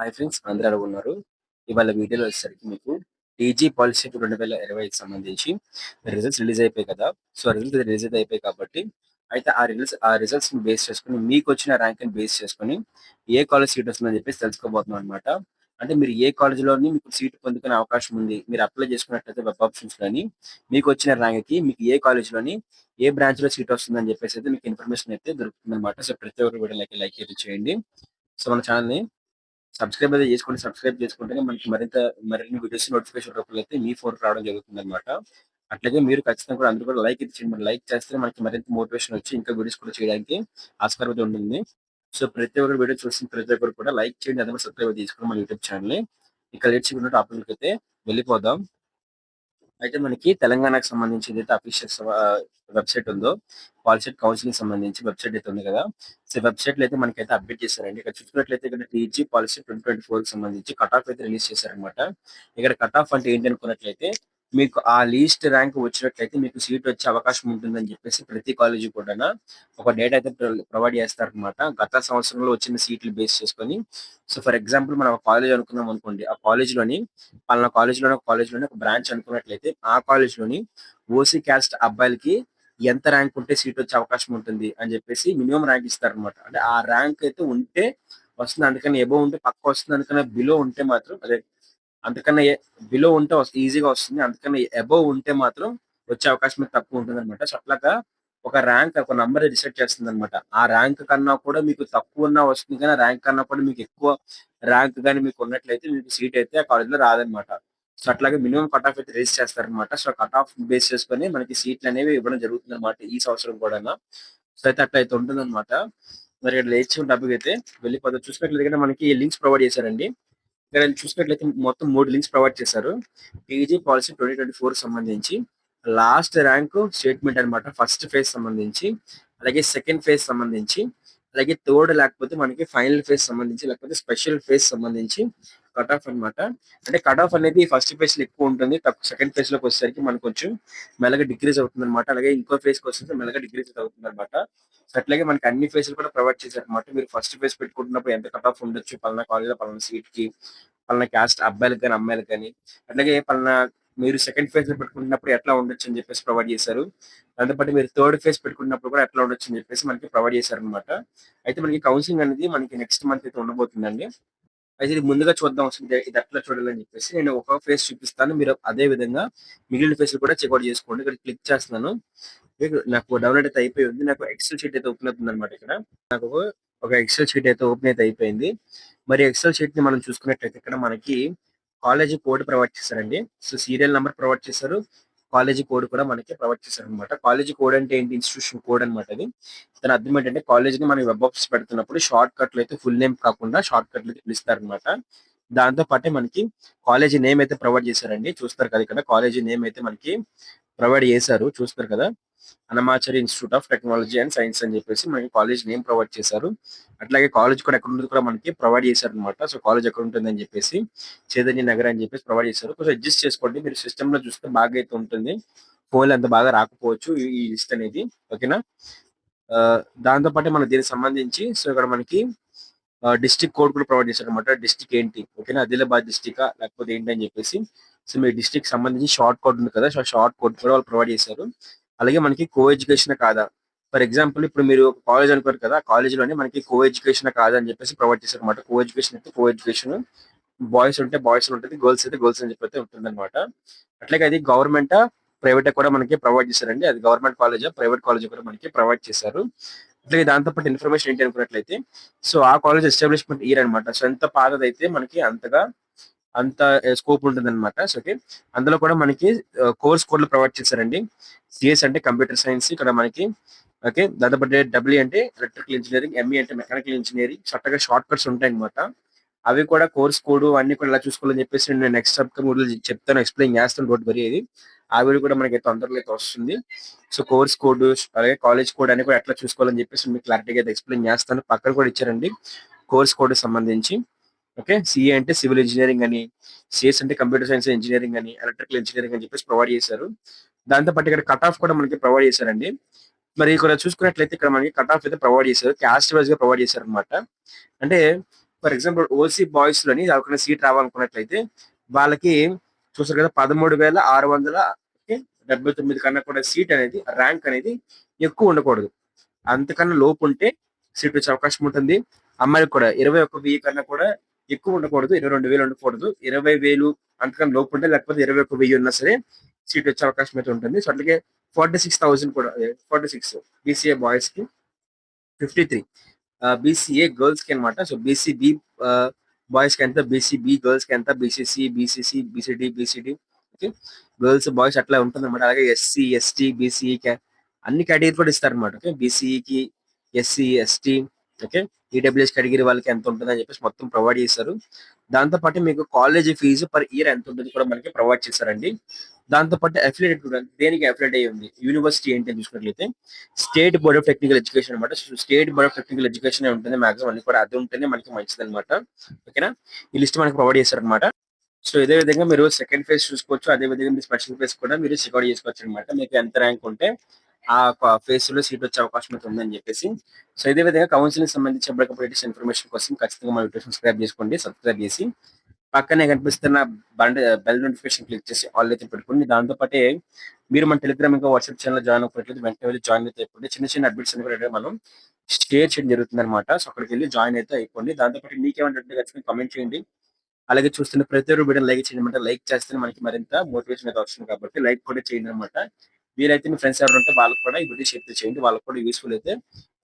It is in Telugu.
హాయ్ ఫ్రెండ్స్ అందరూ ఎలా ఉన్నారు? ఇవాళ వీడియోలో వచ్చేసరికి మీకు టీజీ పాలిసెట్ 2025కి సంబంధించి రిజల్ట్స్ రిలీజ్ అయిపోయాయి కదా! సో, రిజల్ట్స్ రిలీజ్ అయిపోయాయి కాబట్టి అయితే ఆ రిజల్ట్స్‌ని బేస్ చేసుకొని మీకొచ్చిన ర్యాంక్‌ని బేస్ చేసుకొని ఏ కాలేజ్ సీట్ వస్తుందని చెప్పేసి తెలుసుకోబోతున్నాం అన్నమాట. అంటే మీరు ఏ కాలేజ్‌లోని మీకు సీట్ పొందుకునే అవకాశం ఉంది. మీరు అప్లై చేసుకున్నట్లయితే వెబ్ ఆప్షన్స్‌లోని మీకొచ్చిన ర్యాంక్‌కి మీకు ఏ కాలేజ్‌లోని ఏ బ్రాంచ్‌లో సీట్ వస్తుందని చెప్పేసి అయితే మీకు ఇన్ఫర్మేషన్ అయితే దొరుకుతుందన్నమాట. సో, ప్రతి ఒక్కరు వీడియోని లైక్ అయితే చేయండి. సో, మన ఛానెల్‌ని సబ్స్క్రైబ్ అయితే చేసుకోండి. సబ్స్క్రైబ్ చేసుకుంటేనే మనకి మరిన్ని వీడియోస్ నోటిఫికేషన్ రూపంలో అయితే మీ ఫోన్‌కి రావడం జరుగుతుందన్నమాట. అట్లాగే మీరు ఖచ్చితంగా కూడా అందరూ కూడా లైక్ అయితే చేయండి. మరి లైక్ చేస్తేనే మనకి మరింత మోటివేషన్ వచ్చి ఇంకా వీడియోస్ కూడా చేయడానికి ఆస్కారం అయితే ఉంటుంది. సో, ప్రతి ఒక్కరు వీడియో చూసిన ప్రతి ఒక్కరు కూడా లైక్ చేయండి. అదే సబ్స్క్రైబ్ అయితే చేసుకోండి మన యూట్యూబ్ ఛానెల్‌ని. ఇక లేట్ చేయకుండా టాపిక్‌లకైతే వెళ్ళిపోదాం. అయితే మనకి తెలంగాణకు సంబంధించి ఏదైతే అఫీషియల్ వెబ్‌సైట్ ఉందో, పాలిసెట్ కౌన్సిలింగ్ సంబంధించి వెబ్‌సైట్ అయితే ఉంది కదా! సో, వెబ్‌సైట్‌లో అయితే మనకైతే అప్డేట్ చేశారండి. ఇక్కడ చూసుకున్నట్లయితే ఇక్కడ టీజీ పాలిసెట్ 2024కి సంబంధించి కట్ ఆఫ్ అయితే రిలీజ్ చేశారన్నమాట. ఇక్కడ కట్ ఆఫ్ అంటే ఏంటి అనుకున్నట్లయితే, మీకు ఆ లీస్ట్ ర్యాంక్ వచ్చినట్లయితే మీకు సీట్ వచ్చే అవకాశం ఉంటుందని చెప్పేసి ప్రతి కాలేజీ కూడాన ఒక డేటా అయితే ప్రొవైడ్ చేస్తారన్నమాట. గత సంవత్సరంలో వచ్చిన సీట్లు బేస్ చేసుకొని. సో, ఫర్ ఎగ్జాంపుల్ మనం ఒక కాలేజ్ అనుకున్నాం అనుకోండి. ఆ కాలేజ్‌లోని పలానా కాలేజ్‌లోని ఒక బ్రాంచ్ అనుకున్నట్లయితే, ఆ కాలేజ్‌లోని ఓసీ క్యాస్ట్ అబ్బాయిలకి ఎంత ర్యాంక్ ఉంటే సీట్ వచ్చే అవకాశం ఉంటుంది అని చెప్పేసి మినిమమ్ ర్యాంక్ ఇస్తారనమాట. అంటే ఆ ర్యాంక్ అయితే ఉంటే వస్తుంది. అందుకని అబోవ్ ఉంటే పక్కా వస్తుంది. అందుకని బిలో ఉంటే మాత్రం అదే అంతకన్నా బిలో ఉంటే ఈజీగా వస్తుంది. అందుకని అబోవ్ ఉంటే మాత్రం వచ్చే అవకాశం అయితే తక్కువ ఉంటుందన్నమాట. సో, అట్లాగా ఒక ర్యాంక్ ఒక నంబర్ డిసైడ్ చేస్తుందన్నమాట. ఆ ర్యాంక్ కన్నా కూడా మీకు తక్కువున్నా వస్తుంది కానీ, ర్యాంక్ కన్నా కూడా మీకు ఎక్కువ ర్యాంక్ గాని మీకు ఉన్నట్లయితే మీకు సీట్ అయితే ఆ కాలేజ్‌లో రాదన్నమాట. సో, అట్లాగే మినిమమ్ కట్ ఆఫ్ అయితే రిలీజ్ చేస్తారన్నమాట. సో, కట్ ఆఫ్ బేస్ చేసుకొని మనకి సీట్లనేవి ఇవ్వడం జరుగుతుందన్నమాట ఈ సంవత్సరం కూడాను. సో, అయితే అట్లయితే ఉంటుందన్నమాట. మరి ఇక్కడ లేచి టాపికయితే వెళ్ళిపోదాం. చూసినట్లయితే మనకి లింక్స్ ప్రొవైడ్ చేశారండి. ఇక్కడ చూసినట్లయితే మొత్తం 3 లింక్స్ ప్రొవైడ్ చేశారు. పీజీ పాలిసీ 2024కి సంబంధించి లాస్ట్ ర్యాంక్ స్టేట్మెంట్ అన్నమాట. ఫస్ట్ ఫేజ్ సంబంధించి, అలాగే సెకండ్ ఫేజ్ సంబంధించి, అలాగే థర్డ్ లేకపోతే మనకి ఫైనల్ ఫేజ్ సంబంధించి, లేకపోతే స్పెషల్ ఫేజ్ సంబంధించి కట్ ఆఫ్ అన్నమాట. అంటే కట్ ఆఫ్ అనేది ఫస్ట్ ఫేజ్‌లో ఎక్కువ ఉంటుంది. సెకండ్ ఫేజ్‌లోకి వచ్చేసరికి మనకు కొంచెం మెల్లగా డిక్రీజ్ అవుతుందన్నమాట. అలాగే ఇంకో ఫేజ్‌కి వచ్చేసరికి మెల్లగా డిక్రీజ్ అవుతుందన్నమాట. సో, అట్లాగే మనకి అన్ని ఫేజ్‌లు కూడా ప్రొవైడ్ చేశారన్నమాట. మీరు ఫస్ట్ ఫేజ్ పెట్టుకుంటున్నప్పుడు ఎంత కట్ ఆఫ్ ఉండొచ్చు, పలానా కాలేజ్‌లో పలానా సీట్‌కి, పలానా క్యాస్ట్ అబ్బాయిలకి గాని, అమ్మాయిలకి గాని, అట్లాగే పలానా మీరు సెకండ్ ఫేజ్‌లో పెట్టుకుంటున్నప్పుడు ఎట్లా ఉండొచ్చు అని చెప్పేసి ప్రొవైడ్ చేశారు. దాంతో పాటు మీరు థర్డ్ ఫేజ్ పెట్టుకున్నప్పుడు కూడా ఎట్లా ఉండొచ్చు అని చెప్పేసి మనకి ప్రొవైడ్ చేశారన్నమాట. అయితే మనకి కౌన్సెలింగ్ అనేది మనకి నెక్స్ట్ మంత్ అయితే ఉండబోతుందండి. అయితే ఇది ముందుగా చూద్దాం అసలు ఇది ఎట్లా చూడాలని చెప్పేసి నేను ఒక ఫేజ్ చూపిస్తాను. మీరు అదే విధంగా మిగిలిన ఫేజ్‌లు కూడా చెకౌట్ చేసుకోండి. ఇక్కడ క్లిక్ చేస్తున్నాను. నాకు డౌన్‌లోడ్ అయితే అయిపోయి ఉంది. నాకు ఎక్సెల్ షీట్ అయితే ఓపెన్ అవుతుందన్నమాట ఇక్కడ. నాకు ఒక ఎక్సెల్ షీట్ అయితే ఓపెన్ అయితే అయిపోయింది. మరి ఎక్సెల్ షీట్‌ని మనం చూసుకున్నట్లయితే ఇక్కడ మనకి కాలేజీ కోడ్ ప్రొవైడ్ చేశారండి. సో, సీరియల్ నంబర్ ప్రొవైడ్ చేశారు. కాలేజీ కోడ్ కూడా మనకి ప్రొవైడ్ చేశారనమాట. కాలేజీ కోడ్ అంటే ఏంటి? ఇన్‌స్టిట్యూషన్ కోడ్ అనమాట అది. దాని అర్థం ఏంటంటే కాలేజ్‌ని మనం వెబ్ ఆఫీస్ పెడుతున్నప్పుడు షార్ట్ కట్‌లో అయితే ఫుల్ నేమ్ కాకుండా షార్ట్ కట్‌లో అయితే పిలుస్తారనమాట. దాంతో పాటే మనకి కాలేజీ నేమ్ అయితే ప్రొవైడ్ చేశారండి. చూస్తారు కదా ఇక్కడ కాలేజీ నేమ్ అయితే మనకి ప్రొవైడ్ చేశారు. చూస్తారు కదా! Annamachari institute of technology and science అని చెప్పేసి మనకి కాలేజ్ నేమ్ ప్రొవైడ్ చేశారు. అట్లాగే కాలేజ్ కూడా ఎక్కడ ఉంటదో కూడా మనకి ప్రొవైడ్ చేశారనమాట. సో, కాలేజ్ ఎక్కడ ఉంటుందని చెప్పేసి చైతన్య నగర్ అని చెప్పేసి ప్రొవైడ్ చేశారు. కొంచెం అడ్జస్ట్ చేసుకోండి. మీరు సిస్టమ్‌లో చూస్తే బాగా అయితే ఉంటుంది. ఫోన్‌లో అంత బాగా రాకపోవచ్చు ఈ లిస్ట్ అనేది. ఓకేనా? దాంతో పాటే మనకు దీనికి సంబంధించి సో, ఇక్కడ మనకి డిస్ట్రిక్ట్ కోడ్ కూడా ప్రొవైడ్ చేశారనమాట. డిస్ట్రిక్ట్ ఏంటి? ఓకేనా? ఆదిలాబాద్ డిస్ట్రిక్టా? లేకపోతే ఏంటి అని చెప్పేసి. సో, మీ డిస్ట్రిక్ట్‌కి సంబంధించి షార్ట్ కోడ్ ఉంది కదా! సో, షార్ట్ కోడ్ కూడా వాళ్ళు ప్రొవైడ్ చేశారు. అలాగే మనకి కో ఎడ్యుకేషనా కాదా? ఫర్ ఎగ్జాంపుల్ ఇప్పుడు మీరు ఒక కాలేజ్ అనుకోరు కదా! ఆ కాలేజ్‌లోనే మనకి కో ఎడ్యుకేషనా కాదా అని చెప్పేసి ప్రొవైడ్ చేశారనమాట. కో ఎడ్యుకేషన్ అయితే కో ఎడ్యుకేషన్. బాయ్స్ ఉంటే బాయ్స్ ఉంటది. గర్ల్స్ అయితే గర్ల్స్ అని చెప్పి అయితే ఉంటుందన్నమాట. అట్లాగే అది గవర్నమెంటా, ప్రైవేటా కూడా మనకి ప్రొవైడ్ చేశారండి. అది గవర్నమెంట్ కాలేజా, ప్రైవేట్ కాలేజా కూడా మనకి ప్రొవైడ్ చేశారు. అట్లాగే దాంతో పాటు ఇన్ఫర్మేషన్ ఏంటి అనుకున్నట్లయితే సో, ఆ కాలేజ్ ఎస్టాబ్లిష్‌మెంట్ ఇయర్ అన్నమాట. సో, ఎంత పాతదైతే మనకి అంత స్కోప్ ఉంటుందన్నమాట. So, okay. అందులో కూడా మనకి కోర్స్ కోడ్‌లు ప్రొవైడ్ చేశారండి. సీఎస్ అంటే కంప్యూటర్ సైన్స్ ఇక్కడ మనకి ఓకే. దాంతో పాటు డబ్ల్యూ అంటే ఎలక్ట్రికల్ ఇంజినీరింగ్, ఎంఈ అంటే మెకానికల్ ఇంజినీరింగ్. సో, అట్లాగా షార్ట్ కట్స్ ఉంటాయన్నమాట. అవి కూడా కోర్స్ కోడ్ అన్నీ కూడా ఎలా చూసుకోవాలని చెప్పేసి నేను నెక్స్ట్ అప్‌కమింగ్ వీడియోలో చెప్తాను. ఎక్స్‌ప్లెయిన్ చేస్తాను. డోంట్ వర్రీ అది. ఆ వీడియో కూడా మనకి తొందరలో అయితే వస్తుంది. సో, కోర్స్ కోడ్ అలాగే కాలేజ్ కోడ్ అన్ని కూడా ఎట్లా చూసుకోవాలని చెప్పేసి మీకు క్లారిటీగా అయితే ఎక్స్‌ప్లెయిన్ చేస్తాను. పక్కన కూడా ఇచ్చారండి. కోర్స్ కోడ్‌కి సంబంధించి. ఓకే. సీఏ అంటే సివిల్ ఇంజినీరింగ్ అని, సీఎస్ అంటే కంప్యూటర్ సైన్స్ ఇంజినీరింగ్ అని, ఎలక్ట్రికల్ ఇంజినీరింగ్ అని చెప్పేసి ప్రొవైడ్ చేశారు. దాంతో పాటు ఇక్కడ కట్ ఆఫ్ కూడా మనకి ప్రొవైడ్ చేశారండి. మరి ఇక్కడ చూసుకున్నట్లయితే ఇక్కడ మనకి కట్ ఆఫ్ అయితే ప్రొవైడ్ చేశారు. క్యాస్ట్ వైస్‌గా ప్రొవైడ్ చేశారన్నమాట. అంటే ఫర్ ఎగ్జాంపుల్ ఓసీ బాయ్స్ లోని ఎవరికైనా సీట్ రావాలనుకున్నట్లయితే వాళ్ళకి చూస్తారు కదా 13,679 కన్నా కూడా సీట్ అనేది ర్యాంక్ అనేది ఎక్కువ ఉండకూడదు. అంతకన్నా లోపు ఉంటే సీట్ వచ్చే అవకాశం ఉంటుంది. అమ్మాయిలకు కూడా 21,000 కన్నా కూడా ఎక్కువ ఉండకూడదు. 22,000 ఉండకూడదు. 20,000 అంతకన్నా లోపు ఉంటే లేకపోతే 21,000 ఉన్నా సరే సీట్ వచ్చే అవకాశం అయితే ఉంటుంది. సో అట్లాగే 46,000 కూడా 46 బీసీఏ బాయ్స్ కి, 53 బీసీఏ గర్ల్స్ కి అనమాట. సో బీసీబీ బాయ్స్ కి ఎంత, బీసీబీ గర్ల్స్ కి ఎంత, BCC, BCC, BCD, BCD okay, girls boys అట్లా ఉంటుంది అనమాట. అలాగే ఎస్సీ, ఎస్టీ, బీసీఈ అన్ని కేటగిరీ కూడా ఇస్తారు అనమాట. ఓకే, బీసీఈకి, SC, ST, okay, EWS category వాళ్ళకి ఎంత ఉంటుంది అని చెప్పేసి మొత్తం ప్రొవైడ్ చేస్తారు. దాంతో పాటు మీకు కాలేజ్ ఫీజు పర్ ఇయర్ ఎంత ఉంటుంది కూడా మనకి ప్రొవైడ్ చేస్తారండి. దాంతో పాటు అఫిలియేటెడ్ కూడా, దేనికి అఫిలియేట్ అయ్యి ఉంది, యూనివర్సిటీ ఏంటి అని చూసుకున్నట్లయితే state board of technical education అనమాట. State board of technical education ఉంటుంది మాక్సిమం అన్ని కూడా, అది ఉంటేనే మనకి మంచిది అనమాట. ఓకేనా, ఈ లిస్ట్ మనకి ప్రొవైడ్ చేస్తారు అనమాట. సో ఇదే విధంగా మీరు సెకండ్ ఫేజ్ చూసుకోవచ్చు. అదే విధంగా మీ స్పెషల్ ఫేజ్ కూడా మీరు చెక్అౌట్ చేసుకోవచ్చు అనమాట. మీకు ఎంత ర్యాంక్ ఉంటే ఆ ఫేజ్ లో సీట్ వచ్చే అవకాశం అయితే ఉందని చెప్పేసి. సో ఇదే విధంగా కౌన్సిలింగ్ సంబంధించి ఎప్పటికప్పుడు లేటెస్ట్ ఇన్ఫర్మేషన్ కోసం ఖచ్చితంగా మా యూట్యూబ్ సబ్స్క్రైబ్ చేసుకోండి. సబ్స్క్రైబ్ చేసి పక్కనే కనిపిస్తున్న బెల్ నోటిఫికేషన్ క్లిక్ చేసి ఆల్ అయితే పెట్టుకోండి. దాంతో పాటే మీరు మన టెలిగ్రామ్ ఇంకా వాట్సాప్ ఛానల్ జాయిన్ అవ్వట్లేదు వెంటనే వెళ్ళి జాయిన్ అయితే అయిపోండి. చిన్న చిన్న అప్డేట్స్ అని కూడా మనం షేర్ చేయడం జరుగుతుంది అనమాట. సో అక్కడికి వెళ్ళి జాయిన్ అయితే అయిపోండి. దాంతో పాటు మీకేమంటే ఖచ్చితంగా కామెంట్ చేయండి. అలాగే చూస్తున్న ప్రతి ఒక్కరు వీడియో లైక్ చేయండి అనమాట. లైక్ చేస్తే మనకి మరింత మోటివేషన్ అయితే వస్తుంది కాబట్టి లైక్ కూడా చేయండి అనమాట. మీరైతే మీ ఫ్రెండ్స్ ఎవరు ఉంటే వాళ్ళకి కూడా ఈ వీడియో షేర్ చేయండి. వాళ్ళకి కూడా యూస్ఫుల్ అయితే